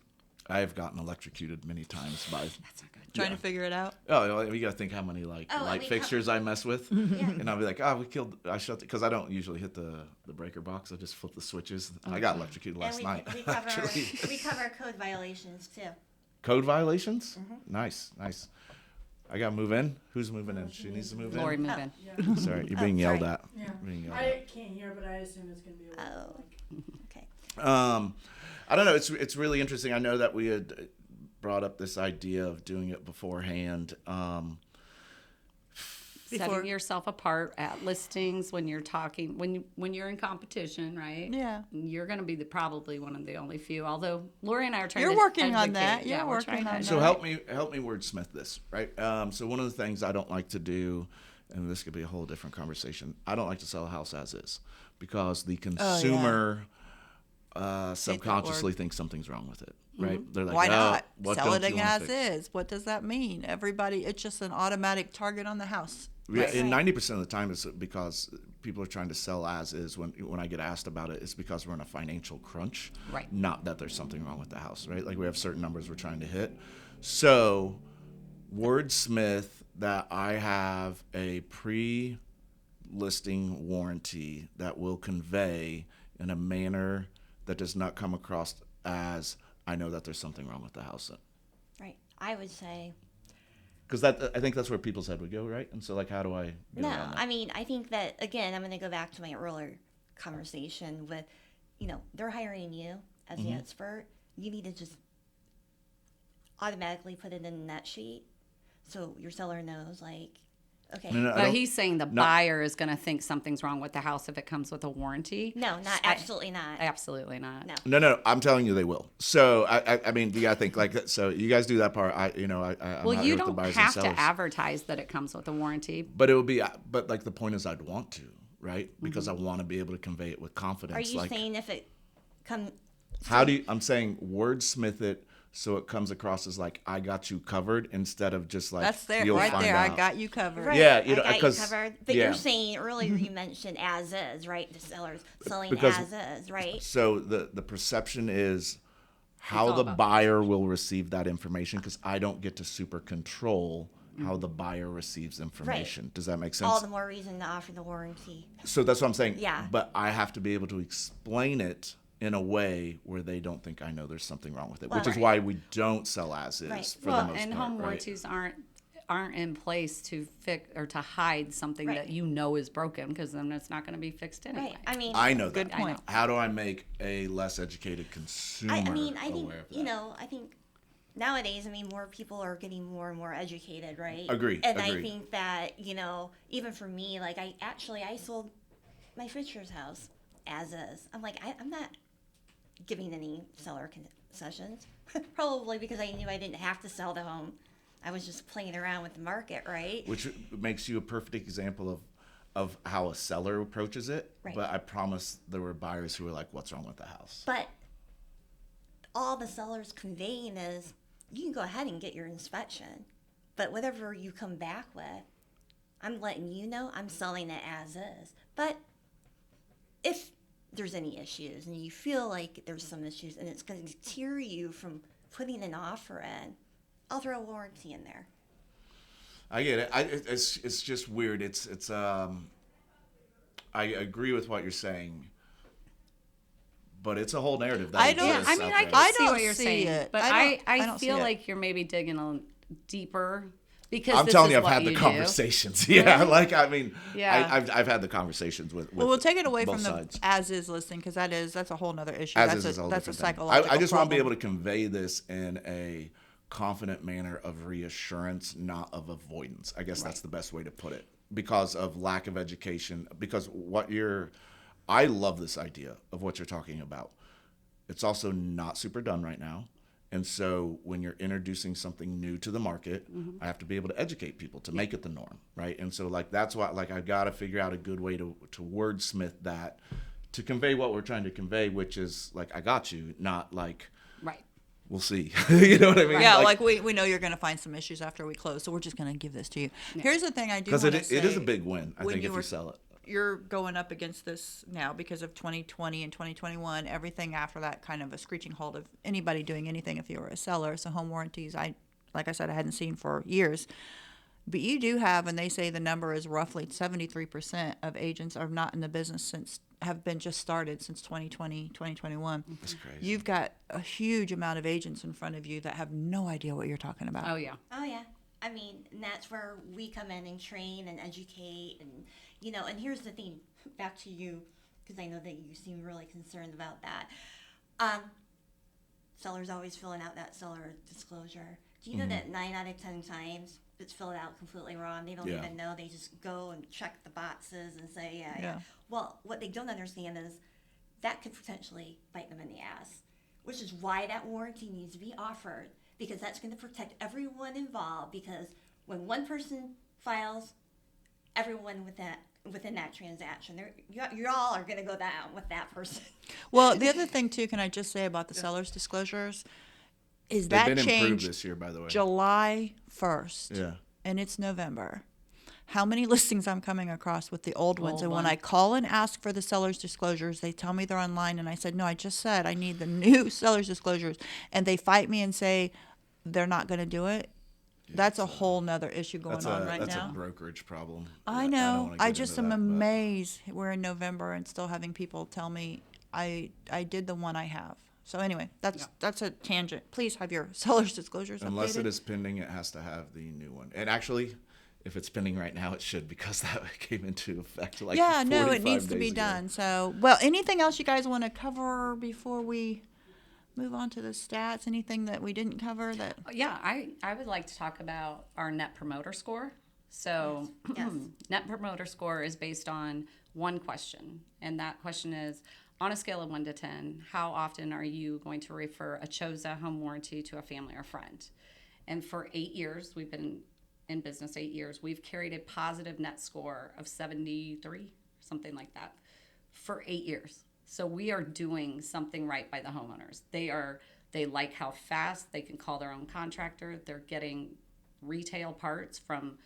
I have gotten electrocuted many times by That's not good. Trying to figure it out. Oh, you got to think how many light fixtures I mess with, and I'll be like, I shut because I don't usually hit the breaker box. I just flip the switches. I got electrocuted last night. We cover code violations too. Code violations? Nice. I got to move in. Who's moving in? She needs to move Lori, in. move in. Yeah. Sorry, you're being yelled sorry. at. Yeah. Being yelled I can't hear, but I assume it's going to be a Oh, okay. at. I don't know. It's really interesting. I know that we had brought up this idea of doing it beforehand. Setting yourself apart at listings when you're talking, when you're in competition, right? Yeah. You're going to be probably one of the only few. Although Lori and I are trying You're to working on educate. that. Yeah, You're we're working trying to on So that. help me wordsmith this, right? So one of the things I don't like to do, and this could be a whole different conversation, I don't like to sell a house as is because the consumer subconsciously thinks something's wrong with it, right? They're like, Why not? what Sell don't it you wanna as fix? is. What does that mean? Everybody, it's just an automatic target on the house. Yeah, and 90% of the time it's because people are trying to sell as is. When I get asked about it, it's because we're in a financial crunch, Right. Not that there's something wrong with the house, right? Like we have certain numbers we're trying to hit. So, wordsmith that I have a pre-listing warranty that will convey in a manner that does not come across as I know that there's something wrong with the house. Right. I would say Because I think that's where people's head would go, right? And so, like, how do I get no. around that? I mean, I think that again, I'm going to go back to my earlier conversation with, they're hiring you as the expert. You need to just automatically put it in that sheet, so your seller knows, like, okay. No, I But don't- he's saying the buyer is going to think something's wrong with the house if it comes with a warranty. No, absolutely not. Absolutely not. No. No, I'm telling you they will. So I mean, you gotta think like that. So you guys do that part. I'm Well, not you here with the don't buyers have and to sellers. advertise that it comes with a warranty. But it would be. But like the point is, I'd want to, right? Because I want to be able to convey it with confidence. Are you like, saying if it comes? how do you? I'm saying wordsmith it so it comes across as like I got you covered instead of just like That's there, you'll right find there. out. I got you covered. Right, Yeah, I got you 'cause- covered. But yeah. you're saying earlier you mentioned as is, right? The seller's selling Because- as is, right? So the perception is how all the about buyer will receive that information because I don't get to super control how the buyer receives information. Does that make sense? All the more reason to offer the warranty. So that's what I'm saying. Yeah. But I have to be able to explain it in a way where they don't think I know there's something wrong with it, which is Right. why we don't sell as is Right. for the Well, most and part. home right? warranties aren't in place to fix or to hide something Right. that you know is broken, because then it's not going to be fixed anyway. Right. I mean, I know that. Good point. How do I make a less educated consumer I think aware of that? I think nowadays, more people are getting more and more educated, right? Agree, And I agree. think that even for me, like I sold my Fisher's house as is. I'm like I'm not giving any seller concessions, probably because I knew I didn't have to sell the home. I was just playing around with the market, right? Which makes you a perfect example of how a seller approaches it. Right. But I promise there were buyers who were like, "What's wrong with the house?" But all the seller's conveying is you can go ahead and get your inspection, but whatever you come back with, I'm letting you know I'm selling it as is. But if there's any issues and you feel like there's some issues and it's going to deter you from putting an offer in, I'll throw a warranty in there. I get it. It's just weird. I agree with what you're saying, but it's a whole narrative that I don't- exists I mean, out I there. can I see don't what you're see saying, it. but I I don't see feel it. like you're maybe digging a little deeper because I'm this telling is you, I've what had the you do. conversations. Yeah, like Yeah. I've had the conversations with. Well, we'll take it away both from the sides. as-is listing because that's a whole nother issue. As That's is a whole that's a different thing. psychological I just want to be able problem. to convey this in a confident manner of reassurance, not of avoidance. I guess that's the best way to put it. Because of lack of education, because I love this idea of what you're talking about. It's also not super done right now. And so when you're introducing something new to the market, I have to be able to educate people to make it the norm, right? And so like that's why like I've got to figure out a good way to wordsmith that to convey what we're trying to convey, which is like, I got you, not like, Right. we'll see. You know what I mean? Yeah, like we know you're going to find some issues after we close, so we're just going to give this to you. Yeah. Here's the thing I do want to say. Because it is a big win, I think, if you sell it. You're going up against this now because of 2020 and 2021. Everything after that kind of a screeching halt of anybody doing anything if you were a seller. So home warranties, like I said, I hadn't seen for years. But you do have, and they say the number is roughly 73% of agents are not in the business have been just started since 2020, 2021. That's crazy. You've got a huge amount of agents in front of you that have no idea what you're talking about. Oh, yeah. Oh, yeah. I mean, and that's where we come in and train and educate. And, you know, and here's the thing, back to you, because I know that you seem really concerned about that. Sellers always filling out that seller disclosure. Do you know that 9 out of 10 times it's filled out completely wrong? They don't even know. They just go and check the boxes and say, yeah. Well, what they don't understand is that could potentially bite them in the ass, which is why that warranty needs to be offered, because that's going to protect everyone involved, because when one person files, everyone within that transaction, you all are going to go down with that person. Well, the other thing, too, can I just say about the seller's disclosures, is They've that been improved changed this year, by the way. July 1st. Yeah. And it's November. How many listings I'm coming across with the old ones. And when I call and ask for the seller's disclosures, they tell me they're online. And I said, no, I just said I need the new seller's disclosures. And they fight me and say they're not going to do it. Yeah, that's a whole nother issue going on right now. That's a brokerage problem. I know. I just am amazed. We're in November and still having people tell me I did the one I have. So anyway, that's a tangent. Please have your seller's disclosures Unless updated. it is pending, it has to have the new one. And actually, if it's pending right now, it should, because that came into effect like 45 days it needs to be ago. done. So, well, anything else you guys want to cover before we move on to the stats? Anything that we didn't cover that? Yeah, I would like to talk about our Net Promoter Score. So Yes. Net Promoter Score is based on one question, and that question is, on a scale of 1 to 10, how often are you going to refer a ACHOSA home warranty to a family or friend? And for 8 years, we've been in business 8 years, we've carried a positive net score of 73, something like that, for 8 years. So we are doing something right by the homeowners. They like how fast they can call their own contractor. They're getting retail parts from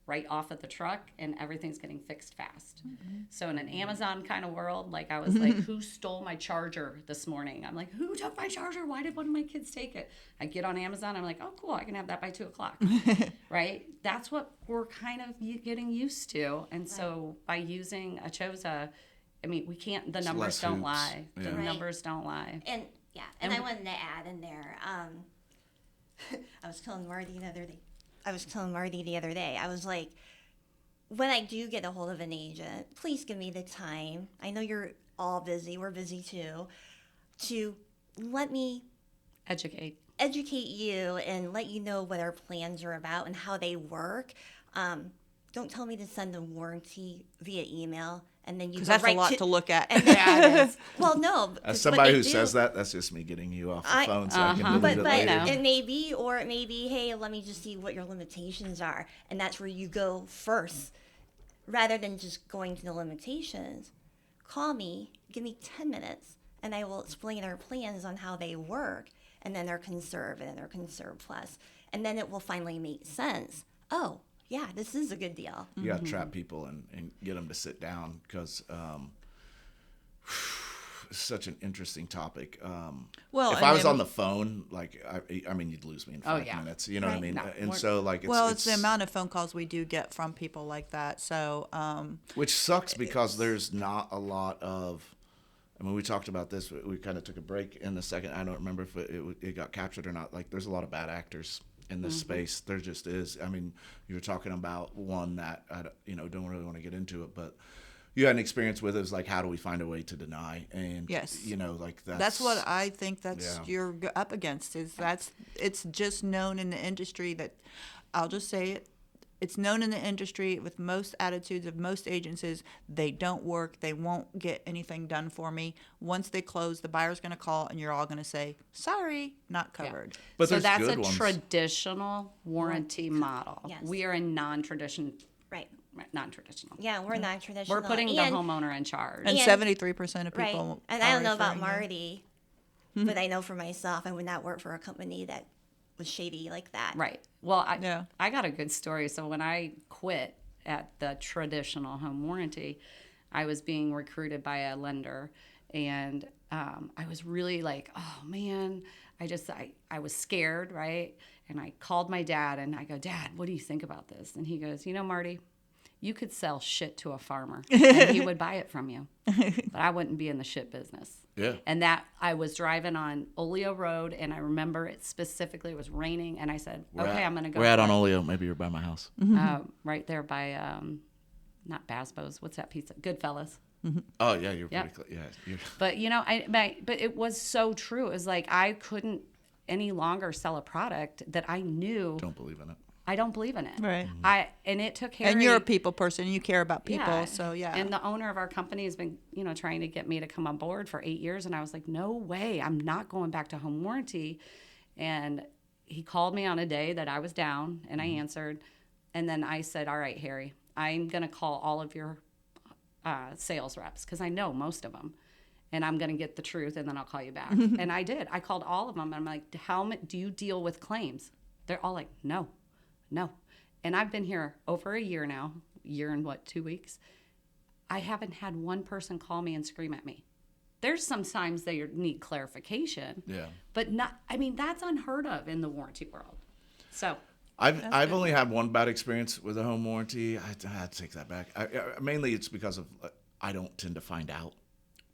right off at the truck, and everything's getting fixed fast. Mm-hmm. So in an Amazon kind of world, like I was like, who stole my charger this morning? I'm like, who took my charger? Why did one of my kids take it? I get on Amazon, I'm like, oh, cool, I can have that by 2:00, right? That's what we're kind of getting used to. And so by using ACHOSA, I mean, we can't, the numbers don't lie. The numbers don't lie. And I wanted to add in there, I was telling Marty the other day, I was like, when I do get a hold of an agent, please give me the time. I know you're all busy. We're busy too. To let me educate you and let you know what our plans are about and how they work. Don't tell me to send a warranty via email. And then you go that's right a lot to look at. Well, no. As somebody who says that, that's just me getting you off the phone so I can delete it later. It may be, or it may be, hey, let me just see what your limitations are. And that's where you go first. Rather than just going to the limitations, call me, give me 10 minutes, and I will explain our plans on how they work. And then they're conserve, and then they're conserve plus. And then it will finally make sense. Oh, yeah, this is a good deal. You got to trap people and get them to sit down, because it's such an interesting topic. If I was on the phone, like, I mean, you'd lose me in 5 minutes. You know what I mean? No, and so, like, it's the amount of phone calls we do get from people like that. So, which sucks, because there's not a lot of. I mean, we talked about this. We kind of took a break in the second. I don't remember if it got captured or not. Like, there's a lot of bad actors in this space. There just is. I mean, you were talking about one that I don't really want to get into it, but you had an experience with it. Is like, how do we find a way to deny? And yes, like that's what I think you're up against. It's just known in the industry that, I'll just say it. It's known in the industry with most attitudes of most agents is they don't work. They won't get anything done for me. Once they close, the buyer's going to call, and you're all going to say, sorry, not covered. Yeah. But so that's a traditional warranty model. Yes. We are a non-traditional. Right. non-traditional. Yeah, we're non-traditional. We're putting the homeowner in charge. And 73% of Right. people. And I don't know about referring Marty, but I know for myself, I would not work for a company that was shady like that. Right. Well, I got a good story. So when I quit at the traditional home warranty, I was being recruited by a lender, and I was really like, oh man, I was scared, right? And I called my dad and I go, Dad, what do you think about this? And he goes, Marty, you could sell shit to a farmer and he would buy it from you, but I wouldn't be in the shit business. Yeah. And that I was driving on Oleo Road, and I remember it specifically. It was raining, and I said, I'm going to go. We're out on Oleo. Maybe you're by my house. Right there by, not Basbo's. What's that pizza? Goodfellas. Oh, yeah, you're pretty close. Yeah. But, but it was so true. It was like I couldn't any longer sell a product that I knew. Don't believe in it. I don't believe in it. Right. And it took Harry. And you're a people person. You care about people. So, yeah. And the owner of our company has been, trying to get me to come on board for 8 years. And I was like, no way. I'm not going back to home warranty. And he called me on a day that I was down, and I answered. And then I said, all right, Harry, I'm going to call all of your sales reps because I know most of them. And I'm going to get the truth, and then I'll call you back. And I did. I called all of them. And I'm like, how do you deal with claims? They're all like, no. And I've been here over a year now, year and 2 weeks. I haven't had one person call me and scream at me. There's sometimes they need clarification. Yeah. But that's unheard of in the warranty world. So I've only had one bad experience with a home warranty. I take that back. Mainly it's because of I don't tend to find out.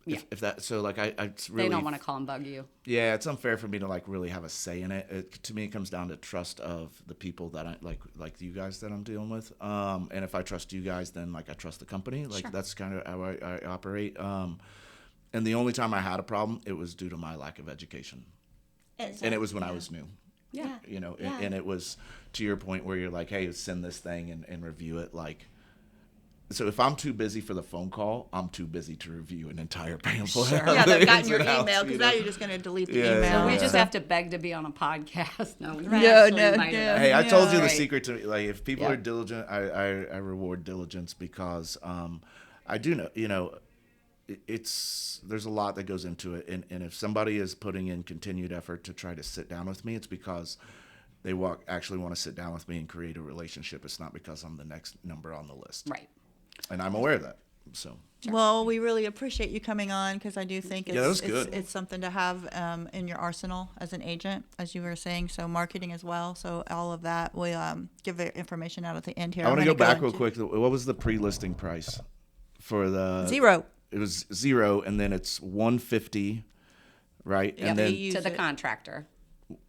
Yeah. If that, so like it's really. They don't want to call and bug you. Yeah, it's unfair for me to like really have a say in it. To me, it comes down to trust of the people that I like you guys that I'm dealing with. And if I trust you guys, then like I trust the company. Like Sure. That's kind of how I operate. And the only time I had a problem, it was due to my lack of education, and it was when I was new. Yeah. And it was to your point where you're like, hey, send this thing and review it. Like, so if I'm too busy for the phone call, I'm too busy to review an entire pamphlet. Sure. Yeah, they've gotten your ins and email outs, because now you're just going to delete the Yeah, email. so We just have to beg to be on a podcast. No, No. Hey, I told you the Right. secret to like if people Yeah. are diligent, I reward diligence because I do know there's a lot that goes into it, and if somebody is putting in continued effort to try to sit down with me, it's because they actually want to sit down with me and create a relationship. It's not because I'm the next number on the list. Right. And I'm aware of that. So. Well, we really appreciate you coming on because I do think Yeah, that was good. it's something to have in your arsenal as an agent, as you were saying. So marketing as well. So all of that, we'll give the information out at the end here. I want to I'm go gonna back real quick. What was the pre-listing price for the 0. It was 0, and then it's $150, right? Yeah, and they then use To the it. contractor.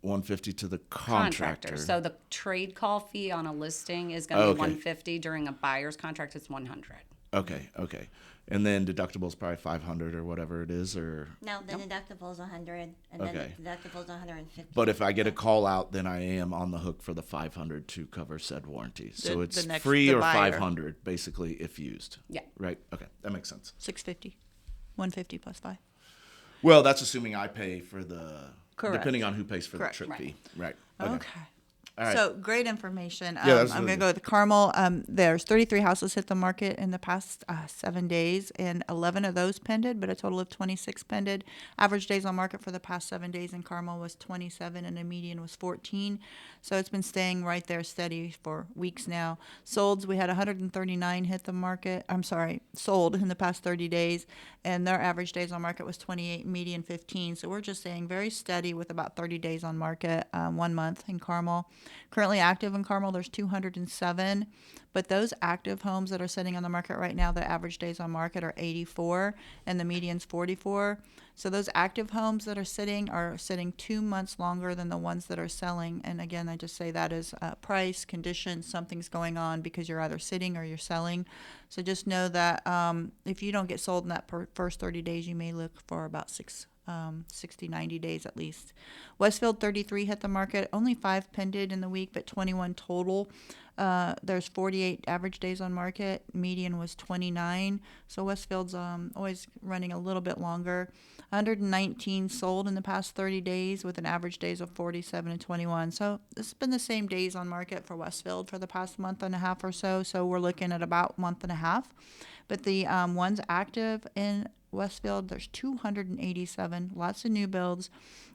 $150 to the contractor. So the trade call fee on a listing is going to be Okay. $150. During a buyer's contract, it's $100. Okay. And then deductible is probably $500 or whatever it is, or. No, the deductible is $100, and Okay. then the deductible is $150. But if I get a call out, then I am on the hook for the $500 to cover said warranty. So it's free or buyer. $500 basically if used. Yeah. Right. Okay, that makes sense. $650, $150 plus 5. Well, that's assuming I pay for the. Correct. Depending on who pays for Correct. the trip Right. fee. Right. Okay. All right. So great information. that's I'm really going to go with Carmel. There's 33 houses hit the market in the past 7 days, and 11 of those pended, but a total of 26 pended. Average days on market for the past 7 days in Carmel was 27, and the median was 14. So it's been staying right there steady for weeks now. Solds, we had 139 hit the market. Sold in the past 30 days, and their average days on market was 28, median 15. So we're just staying very steady with about 30 days on market, 1 month in Carmel. Currently active in Carmel, there's 207, but those active homes that are sitting on the market right now, the average days on market are 84, and the median's 44. So those active homes that are sitting 2 months longer than the ones that are selling. And again, I just say that is price, condition, something's going on because you're either sitting or you're selling. So just know that if you don't get sold in that first 30 days, you may look for about 6 60, 90 days at least. Westfield 33 hit the market. Only 5 pended in the week, but 21 total. There's 48 average days on market. Median was 29. So Westfield's always running a little bit longer. 119 sold in the past 30 days with an average days of 47 and 21. So this has been the same days on market for Westfield for the past month and a half or so. So we're looking at about month and a half. But the ones active in Westfield, there's 287, lots of new builds,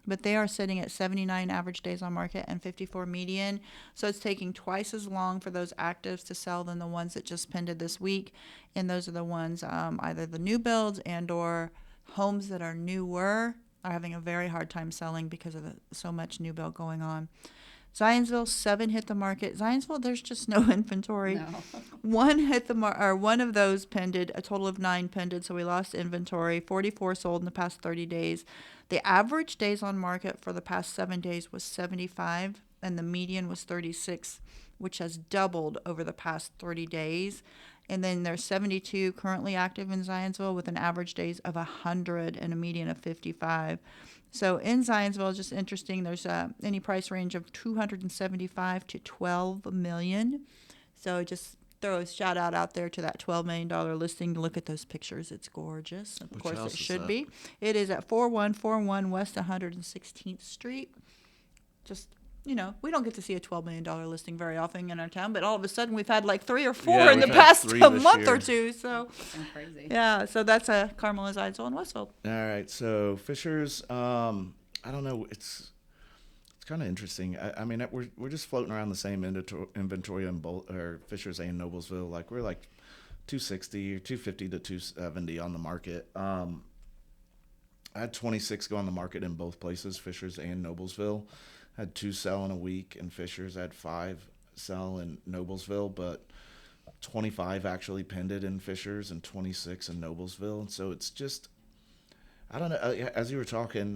but they are sitting at 79 average days on market and 54 median. So it's taking twice as long for those actives to sell than the ones that just pended this week. And those are the ones, either the new builds and or homes that are newer are having a very hard time selling because of so much new build going on. Zionsville, 7 hit the market. Zionsville, there's just no inventory. No. One hit the one of those pended, a total of 9 pended, so we lost inventory. 44 sold in the past 30 days. The average days on market for the past 7 days was 75, and the median was 36, which has doubled over the past 30 days. And then there's 72 currently active in Zionsville with an average days of 100 and a median of 55. So in Zionsville, just interesting, there's any price range of $275 to $12 million. So just throw a shout out there to that $12 million listing. Look at those pictures. It's gorgeous. Of course, it should be. It is at 4141 West 116th Street. Just, we don't get to see a $12 million listing very often in our town, but all of a sudden we've had like 3 or 4 in the past month or two. So crazy. Yeah, so that's a Carmel and Zionsville in Westfield. All right, so Fishers, I don't know, it's kind of interesting. I mean, we're just floating around the same inventory in both Fishers and Noblesville. Like we're like 260 or 250 to 270 on the market. I had 26 go on the market in both places, Fishers and Noblesville. Had 2 sell in a week in Fishers. I had 5 sell in Noblesville, but 25 actually pended in Fishers and 26 in Noblesville. And so it's just, I don't know. As you were talking,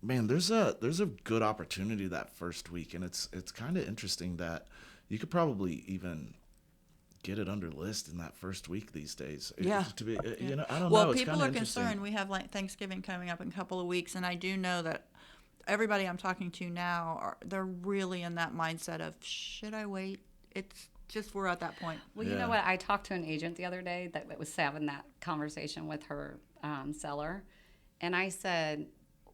man, there's a good opportunity that first week, and it's kind of interesting that you could probably even get it under list in that first week these days. Yeah. To be, I don't know. Well, It's people kinda are interesting. concerned. We have like Thanksgiving coming up in a couple of weeks, and I do know that everybody I'm talking to now, they're really in that mindset of, should I wait? It's just, we're at that point. Well, you know what? I talked to an agent the other day that was having that conversation with her seller, and I said,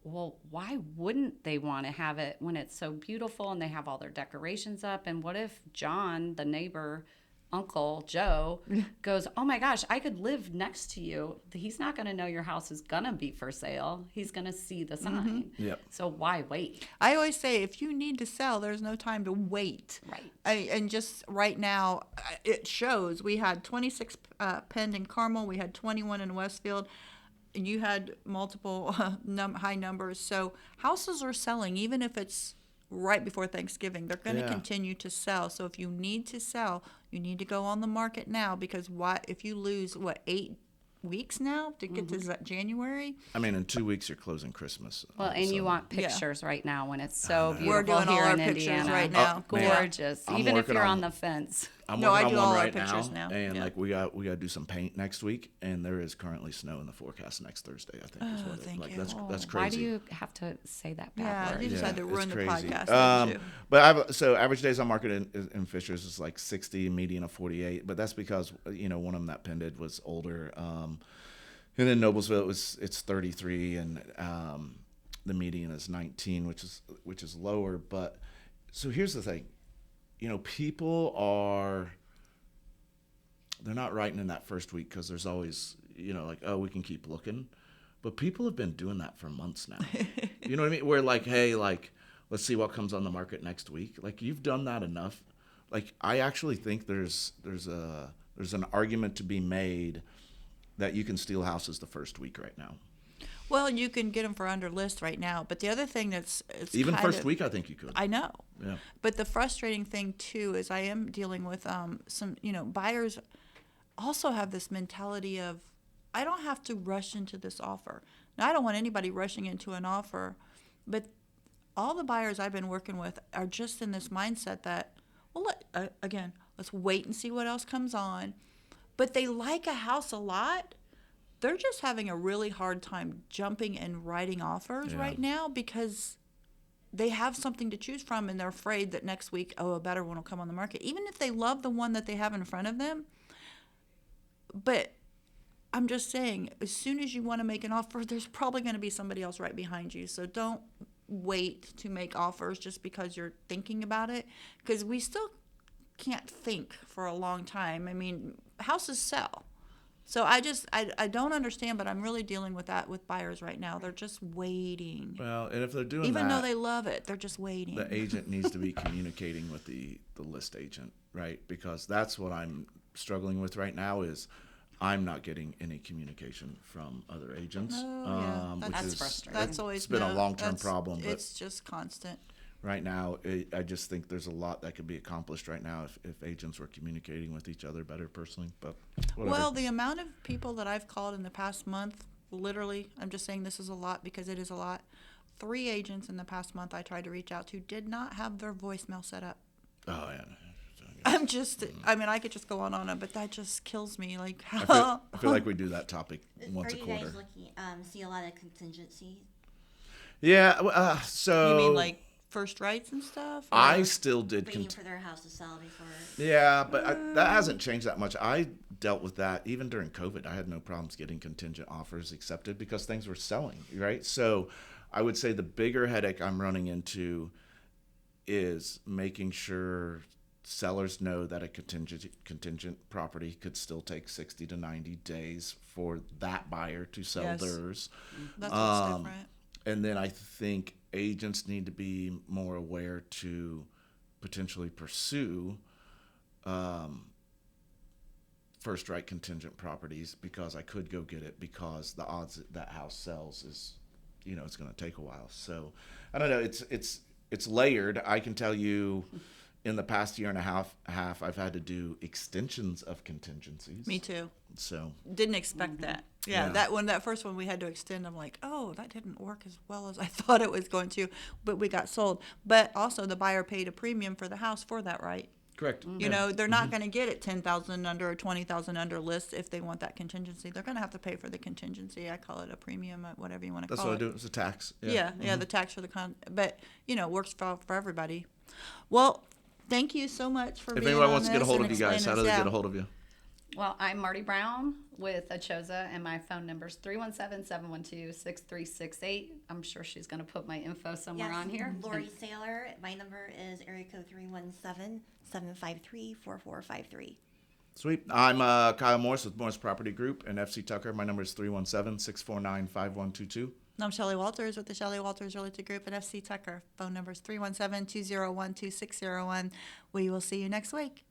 well, why wouldn't they want to have it when it's so beautiful and they have all their decorations up? And what if John, the neighbor, Uncle Joe, goes, oh my gosh, I could live next to you. He's not going to know your house is going to be for sale. He's going to see the sign. Mm-hmm. Yep. So why wait? I always say, if you need to sell, there's no time to wait. Right. And just right now, it shows. We had 26 penned in Carmel. We had 21 in Westfield. And you had multiple high numbers. So houses are selling, even if it's right before Thanksgiving. They're going to continue to sell. So if you need to sell, you need to go on the market now, because if you lose 8 weeks now to get to January? I mean, in 2 weeks you're closing Christmas. Well, and you want pictures right now when it's so beautiful. We're doing here all our in pictures Indiana. right now. Gorgeous. I'm Even if working you're on- on the fence. I'm No, working I do on all one our right pictures now, now. and Yeah. like we got to do some paint next week, and there is currently snow in the forecast next Thursday. I think is what it, thank like you. that's crazy. Why do you have to say that bad Yeah, word? you just had to it's ruin the crazy. podcast. didn't you? But so average days on market in Fishers is like 60, median of 48. But that's because one of them that pended was older. And in Noblesville it's 33, and the median is 19, which is lower. But so here's the thing, people they're not writing in that first week because there's always like, oh, we can keep looking. But people have been doing that for months now. You know what I mean? We're like, hey, like, let's see what comes on the market next week. Like, you've done that enough. Like, I actually think there's an argument to be made that you can steal houses the first week right now. Well, you can get them for under list right now. But the other thing it's Even kind first of, week, I think you could. I know. Yeah. But the frustrating thing, too, is I am dealing with some, buyers also have this mentality of, I don't have to rush into this offer. Now, I don't want anybody rushing into an offer, but all the buyers I've been working with are just in this mindset that, well, let's wait and see what else comes on. But they like a house a lot, they're just having a really hard time jumping and writing offers right now because they have something to choose from and they're afraid that next week, a better one will come on the market. Even if they love the one that they have in front of them. But I'm just saying, as soon as you want to make an offer, there's probably going to be somebody else right behind you. So don't wait to make offers just because you're thinking about it, because we still can't think for a long time. I mean, houses sell. So I don't understand, but I'm really dealing with that with buyers right now. They're just waiting. Well, and if they're doing Even that, though they love it, they're just waiting. the agent needs to be communicating with the list agent, right? Because that's what I'm struggling with right now is I'm not getting any communication from other agents. That's frustrating. That's always it's been a long-term problem. But It's just constant. right now, I just think there's a lot that could be accomplished right now if agents were communicating with each other better personally. But whatever. Well, the amount of people that I've called in the past month, literally, I'm just saying this is a lot because it is a lot. 3 agents in the past month I tried to reach out to did not have their voicemail set up. Oh, yeah. I mean, I could just go on, but that just kills me. Like, I feel like we do that topic once Are a you quarter. guys looking, see a lot of contingencies? Yeah, so... You mean like first rights and stuff? Or? I still did... Waiting for their house to sell before. Yeah, but that hasn't changed that much. I dealt with that even during COVID. I had no problems getting contingent offers accepted because things were selling, right? So I would say the bigger headache I'm running into is making sure sellers know that a contingent property could still take 60 to 90 days for that buyer to sell theirs. That's what's different. And then I think agents need to be more aware to potentially pursue first right contingent properties because I could go get it because the odds that house sells is, it's going to take a while. So I don't know. It's layered. I can tell you in the past year and a half, I've had to do extensions of contingencies. Me too. So didn't expect that. Yeah. That first one we had to extend. I'm like, oh, that didn't work as well as I thought it was going to, but we got sold. But also the buyer paid a premium for the house for that, right? correct. They're not going to get it 10,000 under or 20,000 under list if they want that contingency. They're going to have to pay for the contingency. I call it a premium, whatever you want to That's call what it. I do. It's a tax. Yeah, the tax for the but it works for everybody. Well, thank you so much for If being anybody on wants to get a this hold and of you guys, how do explaining they us. get a hold of you? Well, I'm Marti Brown with ACHOSA, and my phone number is 317-712-6368. I'm sure she's going to put my info somewhere on here. Lori Saylor. My number is area code 317-753-4453. Sweet. I'm Kyle Morris with Morris Property Group and FC Tucker. My number is 317-649-5122. And I'm Shelly Walters with the Shelly Walters Realtor Group and FC Tucker. Phone number is 317-201-2601. We will see you next week.